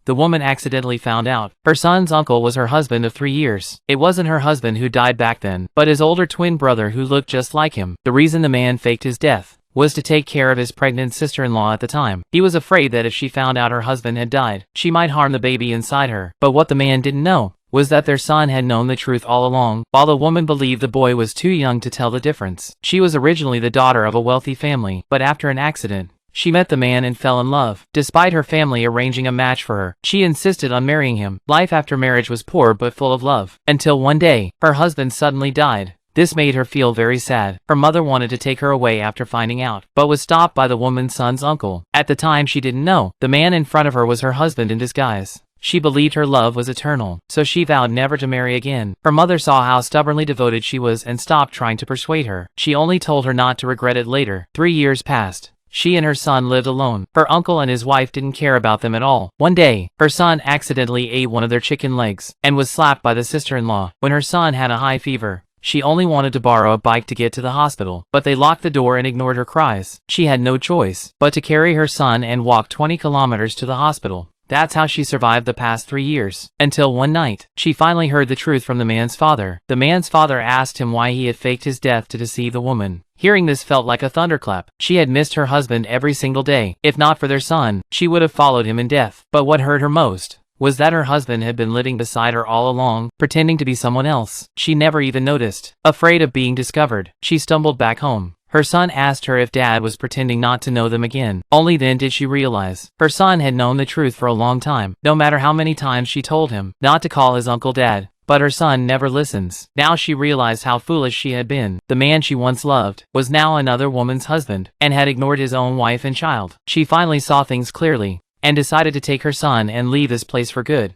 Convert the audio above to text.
the woman accidentally found out. Her son's uncle was her husband of 3 years. It wasn't her husband who died back then, but his older twin brother who looked just like him. The reason the man faked his death was to take care of his pregnant sister-in-law at the time. He was afraid that if she found out her husband had died, she might harm the baby inside her. But what the man didn't know was that their son had known the truth all along, while the woman believed the boy was too young to tell the difference. She was originally the daughter of a wealthy family, but after an accident, she met the man and fell in love. Despite her family arranging a match for her, she insisted on marrying him. Life after marriage was poor but full of love. Until one day, her husband suddenly died. This made her feel very sad. Her mother wanted to take her away after finding out, but was stopped by the woman's son's uncle. At the time she didn't know, the man in front of her was her husband in disguise. She believed her love was eternal, so she vowed never to marry again. Her mother saw how stubbornly devoted she was and stopped trying to persuade her. She only told her not to regret it later. 3 years passed. She and her son lived alone. Her uncle and his wife didn't care about them at all. One day, her son accidentally ate one of their chicken legs and was slapped by the sister-in-law. When her son had a high fever, she only wanted to borrow a bike to get to the hospital, but they locked the door and ignored her cries. She had no choice but to carry her son and walk 20 kilometers to the hospital. That's how she survived the past 3 years. Until one night, she finally heard the truth from the man's father. The man's father asked him why he had faked his death to deceive the woman. Hearing this felt like a thunderclap. She had missed her husband every single day. If not for their son, she would have followed him in death. But what hurt her most was that her husband had been living beside her all along, pretending to be someone else. She never even noticed. Afraid of being discovered, she stumbled back home. Her son asked her if Dad was pretending not to know them again. Only then did she realize her son had known the truth for a long time. No matter how many times she told him not to call his uncle Dad, but her son never listens. Now she realized how foolish she had been. The man she once loved was now another woman's husband, and had ignored his own wife and child. She finally saw things clearly, and decided to take her son and leave this place for good.